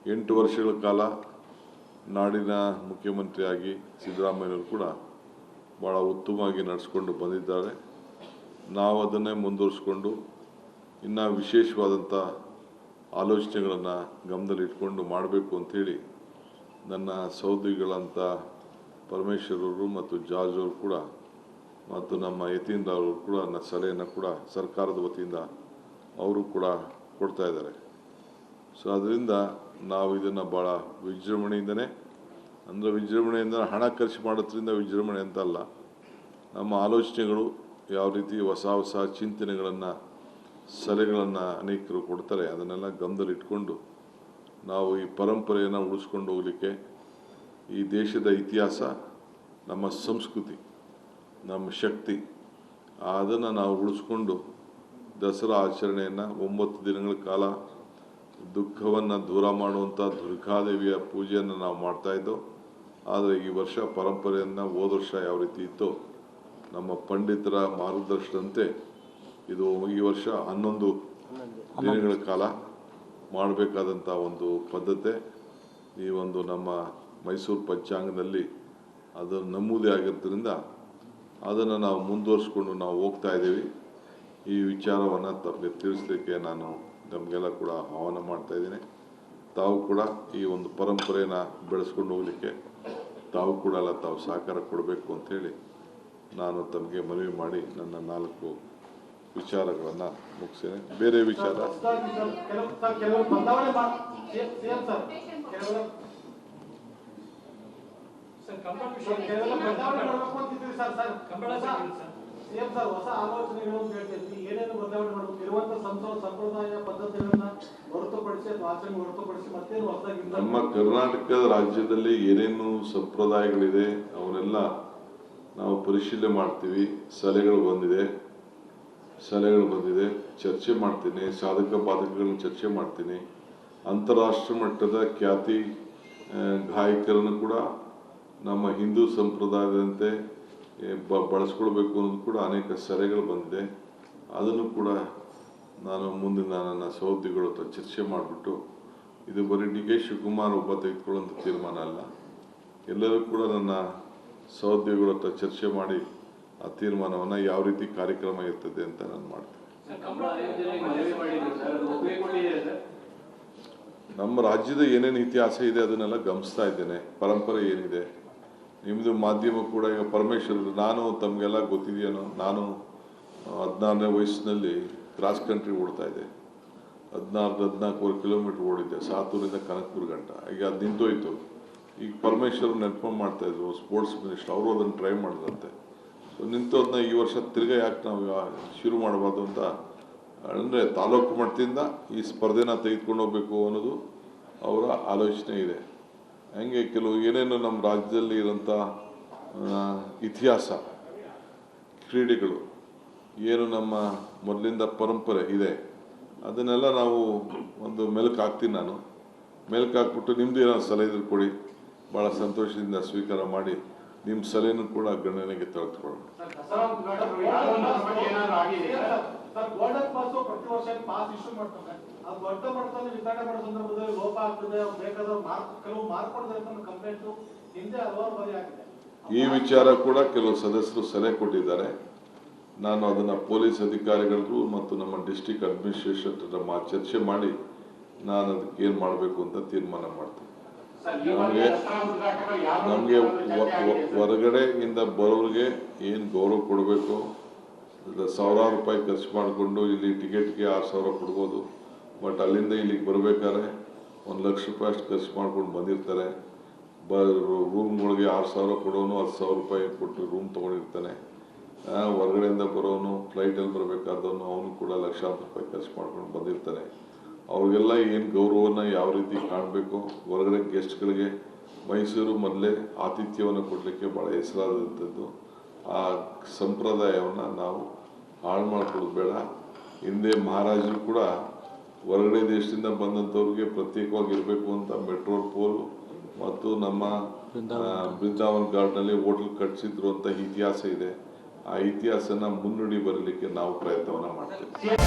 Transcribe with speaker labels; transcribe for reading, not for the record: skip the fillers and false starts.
Speaker 1: 8 ವರ್ಷಗಳ ಕಾಲ ನಾಡಿನ ಮುಖ್ಯಮಂತ್ರಿಯಾಗಿ ಸಿದ್ದರಾಮಯ್ಯನವರು ಕೂಡ ಭಾಳ ಉತ್ತಮವಾಗಿ ನಡೆಸ್ಕೊಂಡು ಬಂದಿದ್ದಾರೆ. ನಾವು ಅದನ್ನೇ ಮುಂದುವರಿಸ್ಕೊಂಡು ಇನ್ನೂ ವಿಶೇಷವಾದಂಥ ಆಲೋಚನೆಗಳನ್ನು ಗಮನದಲ್ಲಿಟ್ಕೊಂಡು ಮಾಡಬೇಕು ಅಂಥೇಳಿ ನನ್ನ ಸಹೋದ್ಯೋಗಿಗಳಂಥ ಪರಮೇಶ್ವರವರು ಮತ್ತು ಜಾರ್ಜ್ ಅವರು ಕೂಡ ಮತ್ತು ನಮ್ಮ ಯತೀಂದ್ರ ಅವರು ಕೂಡ ನನ್ನ ಸಲಹೆಯನ್ನು ಕೂಡ ಸರ್ಕಾರದ ವತಿಯಿಂದ ಅವರು ಕೂಡ ಕೊಡ್ತಾ ಇದ್ದಾರೆ. ಸೊ ಅದರಿಂದ ನಾವು ಇದನ್ನು ಭಾಳ ವಿಜೃಂಭಣೆಯಿಂದನೇ ವಿಜೃಂಭಣೆಯಿಂದ ಹಣ ಖರ್ಚು ಮಾಡೋದ್ರಿಂದ ವಿಜೃಂಭಣೆ ಅಂತಲ್ಲ, ನಮ್ಮ ಆಲೋಚನೆಗಳು ಯಾವ ರೀತಿ ಹೊಸ ಹೊಸ ಚಿಂತನೆಗಳನ್ನು ಸಲಹೆಗಳನ್ನು ಅನೇಕರು ಕೊಡ್ತಾರೆ, ಅದನ್ನೆಲ್ಲ ಗಮನದಲ್ಲಿಟ್ಕೊಂಡು ನಾವು ಈ ಪರಂಪರೆಯನ್ನು ಉಳಿಸ್ಕೊಂಡು ಹೋಗಲಿಕ್ಕೆ ಈ ದೇಶದ ಇತಿಹಾಸ, ನಮ್ಮ ಸಂಸ್ಕೃತಿ, ನಮ್ಮ ಶಕ್ತಿ, ಅದನ್ನು ನಾವು ಉಳಿಸ್ಕೊಂಡು ದಸರಾ ಆಚರಣೆಯನ್ನು 9 ದಿನಗಳ ಕಾಲ ದುಃಖವನ್ನು ದೂರ ಮಾಡುವಂಥ ದುರ್ಗಾದೇವಿಯ ಪೂಜೆಯನ್ನು ನಾವು ಮಾಡ್ತಾಯಿದ್ದೋ. ಆದರೆ ಈ ವರ್ಷ ಪರಂಪರೆಯನ್ನು ಹೋದ ವರ್ಷ ಯಾವ ರೀತಿ ಇತ್ತೋ ನಮ್ಮ ಪಂಡಿತರ ಮಾರ್ಗದರ್ಶನದಂತೆ ಇದು ಈ ವರ್ಷ 11 ದಿನಗಳ ಕಾಲ ಮಾಡಬೇಕಾದಂಥ ಒಂದು ಪದ್ಧತಿ ಈ ಒಂದು ನಮ್ಮ ಮೈಸೂರು ಪಂಚಾಂಗದಲ್ಲಿ ಅದು ನಮೂದೇ ಆಗಿದ್ದರಿಂದ ಅದನ್ನು ನಾವು ಮುಂದುವರಿಸ್ಕೊಂಡು ನಾವು ಹೋಗ್ತಾ ಇದ್ದೀವಿ. ಈ ವಿಚಾರವನ್ನು ತಮಗೆ ತಿಳಿಸ್ಲಿಕ್ಕೆ ನಾನು ನಮಗೆಲ್ಲ ಕೂಡ ಆಹ್ವಾನ ಮಾಡ್ತಾಯಿದ್ದೀನಿ. ತಾವು ಕೂಡ ಈ ಒಂದು ಪರಂಪರೆಯನ್ನು ಬೆಳೆಸ್ಕೊಂಡು ಹೋಗಲಿಕ್ಕೆ ತಾವು ಕೂಡ ತಾವು ಸಹಕಾರ ಕೊಡಬೇಕು ಅಂಥೇಳಿ ನಾನು ತಮಗೆ ಮನವಿ ಮಾಡಿ ನನ್ನ 4 ವಿಚಾರಗಳನ್ನು ಮುಗಿಸ್ತೇನೆ. ಬೇರೆ ವಿಚಾರ
Speaker 2: ಹೊಸ ಆಲೋಚನೆಗಳು ಏನೇನು ಬದಲಾವಣೆ ಮಾಡಬೇಕು ಇರುವಂತಹ ಸಂಪ್ರದಾಯ ಪದ್ಧತಿಗಳನ್ನ ಹೊರತುಪಡಿಸಿ ಆಚರಣೆ ಹೊರತುಪಡಿಸಿ ಮತ್ತೇನು ಹೊಸದಾಗಿ
Speaker 1: ನಮ್ಮ ಕರ್ನಾಟಕದ ರಾಜ್ಯದಲ್ಲಿ ಏನೇನು ಸಂಪ್ರದಾಯಗಳಿದೆ ಅವನ್ನೆಲ್ಲ ನಾವು ಪರಿಶೀಲನೆ ಮಾಡ್ತೀವಿ. ಸಲಹೆಗಳು ಬಂದಿದೆ, ಚರ್ಚೆ ಮಾಡ್ತೀನಿ, ಸಾಧಕ ಬಾಧಕಗಳನ್ನು ಚರ್ಚೆ ಮಾಡ್ತೀನಿ. ಅಂತಾರಾಷ್ಟ್ರೀಯ ಮಟ್ಟದ ಖ್ಯಾತಿ ಗಾಯಕರನ್ನು ಕೂಡ ನಮ್ಮ ಹಿಂದೂ ಸಂಪ್ರದಾಯದಂತೆ ಬಳಸ್ಕೊಳ್ಬೇಕು ಅನ್ನೋದು ಕೂಡ ಅನೇಕ ಸಲಹೆಗಳು ಬಂದಿದೆ. ಅದನ್ನು ಕೂಡ ನಾನು ಮುಂದಿನ ನನ್ನ ಸಹೋದ್ಯೋಗಿಗಳ ಹತ್ರ ಚರ್ಚೆ ಮಾಡಿಬಿಟ್ಟು ಇದು ಬರೀ ಡಿ ಕೆ ಶಿವಕುಮಾರ್ ಒಬ್ಬ ತೆಗೆದುಕೊಳ್ಳುವಂಥ ತೀರ್ಮಾನ ಅಲ್ಲ, ಎಲ್ಲರೂ ಕೂಡ ನನ್ನ ಸಹೋದ್ಯೋಗಿಗಳ ಹತ್ರ ಚರ್ಚೆ ಮಾಡಿ ಆ ತೀರ್ಮಾನವನ್ನು ಯಾವ ರೀತಿ ಕಾರ್ಯಕ್ರಮ ಇರ್ತದೆ ಅಂತ ನಾನು ಮಾಡ್ತೇನೆ. ನಮ್ಮ ರಾಜ್ಯದ ಏನೇನು ಇತಿಹಾಸ ಇದೆ ಅದನ್ನೆಲ್ಲ ಗಮನಿಸ್ತಾ ಇದ್ದೇನೆ. ಪರಂಪರೆ ಏನಿದೆ, ನಿಮ್ಮದು ಮಾಧ್ಯಮ ಕೂಡ ಈಗ ಪರಮೇಶ್ವರ್, ನಾನು ತಮಗೆಲ್ಲ ಗೊತ್ತಿದೆಯೇನೋ, ನಾನು 16ನೇ ವಯಸ್ಸಿನಲ್ಲಿ ಕ್ರಾಸ್ ಕಂಟ್ರಿ ಓಡ್ತಾ ಇದ್ದೆ. 14 ಕಿಲೋಮೀಟ್ರ್ ಓಡಿದ್ದೆ ಸಾತೂರಿಂದ ಕನಕಪುರ ಗಂಟ. ಈಗ ಅದು ನಿಂತೋಯ್ತು. ಈಗ ಪರಮೇಶ್ವರ್ ನೆನಪು ಮಾಡ್ತಾಯಿದ್ರು ಸ್ಪೋರ್ಟ್ಸ್ ಮಿನಿಸ್ಟರ್, ಅವರು ಅದನ್ನು ಟ್ರೈ ಮಾಡಿದಂತೆ. ಸೊ ನಿಂತೋದನ್ನ ಈ ವರ್ಷ ತಿರ್ಗಾ ಯಾಕೆ ನಾವು ಶುರು ಮಾಡಬಾರ್ದು ಅಂತ, ಅಂದರೆ ತಾಲೂಕು ಮಟ್ಟದಿಂದ ಈ ಸ್ಪರ್ಧೆನ ತೆಗೆದುಕೊಂಡು ಹೋಗಬೇಕು ಅನ್ನೋದು ಅವರ ಆಲೋಚನೆ ಇದೆ. ಹಂಗೆ ಕೆಲವು ಏನೇನು ನಮ್ಮ ರಾಜ್ಯದಲ್ಲಿ ಇರೋಂಥ ಇತಿಹಾಸ, ಕ್ರೀಡೆಗಳು, ಏನು ನಮ್ಮ ಮೊದಲಿಂದ ಪರಂಪರೆ ಇದೆ ಅದನ್ನೆಲ್ಲ ನಾವು ಒಂದು ಮೆಲುಕು ಹಾಕ್ತೀನಿ. ನಾನು ಮೆಲುಕು ಹಾಕ್ಬಿಟ್ಟು ನಿಮ್ಮದು ಏನಾದ್ರು ಸಲಹೆ ಇದ್ರೆ ಕೊಡಿ, ಭಾಳ ಸಂತೋಷದಿಂದ ಸ್ವೀಕಾರ ಮಾಡಿ ನಿಮ್ಮ ಸಲಹೆನೂ ಕೂಡ ಗಣನೆಗೆ ತೆಗೆದುಕೊಳ್ಳೋಣ. ಈ ವಿಚಾರ ಕೂಡ ಕೆಲವು ಸದಸ್ಯರು ಸಲಹೆ ಕೊಟ್ಟಿದ್ದಾರೆ. ನಾನು ಅದನ್ನು ಪೊಲೀಸ್ ಅಧಿಕಾರಿಗಳಿಗೂ ಮತ್ತು ನಮ್ಮ ಡಿಸ್ಟ್ರಿಕ್ಟ್ ಅಡ್ಮಿನಿಸ್ಟ್ರೇಷನ್ ಚರ್ಚೆ ಮಾಡಿ ನಾನು ಅದಕ್ಕೆ ಏನು ಮಾಡಬೇಕು ಅಂತ ತೀರ್ಮಾನ ಮಾಡ್ತೀನಿ. ನಮಗೆ ಹೊರಗಡೆಯಿಂದ ಬರೋರಿಗೆ ಏನು ಗೌರವ ಕೊಡಬೇಕು, ಸಾವಿರಾರು ರೂಪಾಯಿ ಖರ್ಚು ಮಾಡಿಕೊಂಡು ಇಲ್ಲಿ ಟಿಕೆಟ್ಗೆ 6,000 ಕೊಡ್ಬೋದು. ಬಟ್ ಅಲ್ಲಿಂದ ಇಲ್ಲಿಗೆ ಬರಬೇಕಾದ್ರೆ 1 ಲಕ್ಷ ರೂಪಾಯಿ ಅಷ್ಟು ಖರ್ಚು ಮಾಡ್ಕೊಂಡು ಬಂದಿರ್ತಾರೆ. ರೂಮ್ಗಳಿಗೆ 6,000 ಕೊಡೋನು 10,000 ರೂಪಾಯಿ ಕೊಟ್ಟು ರೂಮ್ ತೊಗೊಂಡಿರ್ತಾನೆ. ಹೊರಗಡೆಯಿಂದ ಬರೋನು ಫ್ಲೈಟಲ್ಲಿ ಬರಬೇಕಾದವನು ಅವನು ಕೂಡ ಲಕ್ಷಾಂತರ ರೂಪಾಯಿ ಖರ್ಚು ಮಾಡ್ಕೊಂಡು ಬಂದಿರ್ತಾನೆ. ಅವ್ರಿಗೆಲ್ಲ ಏನು ಗೌರವನ ಯಾವ ರೀತಿ ಕಾಣಬೇಕು, ಹೊರಗಡೆ ಗೆಸ್ಟ್ಗಳಿಗೆ ಮೈಸೂರು ಮೊದಲೇ ಆತಿಥ್ಯವನ್ನು ಕೊಡಲಿಕ್ಕೆ ಭಾಳ ಹೆಸರಾದಂಥದ್ದು. ಆ ಸಂಪ್ರದಾಯವನ್ನು ನಾವು ಹಾಳು ಮಾಡ್ಕೊಳ್ಳೋದು ಬೇಡ. ಹಿಂದೆ ಮಹಾರಾಜರು ಕೂಡ ಹೊರಗಡೆ ದೇಶದಿಂದ ಬಂದಂಥವ್ರಿಗೆ ಪ್ರತ್ಯೇಕವಾಗಿರಬೇಕು ಅಂತ ಮೆಟ್ರೋ ಪೋಲು ಮತ್ತು ನಮ್ಮ ಬೃಂದಾವನ್ ಗಾರ್ಡ್ನಲ್ಲಿ ಹೋಟೆಲ್ ಕಟ್ಟಿಸಿದ್ರು ಅಂತ ಇತಿಹಾಸ ಇದೆ. ಆ ಇತಿಹಾಸನ ಮುನ್ನುಡಿ ಬರಲಿಕ್ಕೆ ನಾವು ಪ್ರಯತ್ನವನ್ನು ಮಾಡ್ತೇವೆ.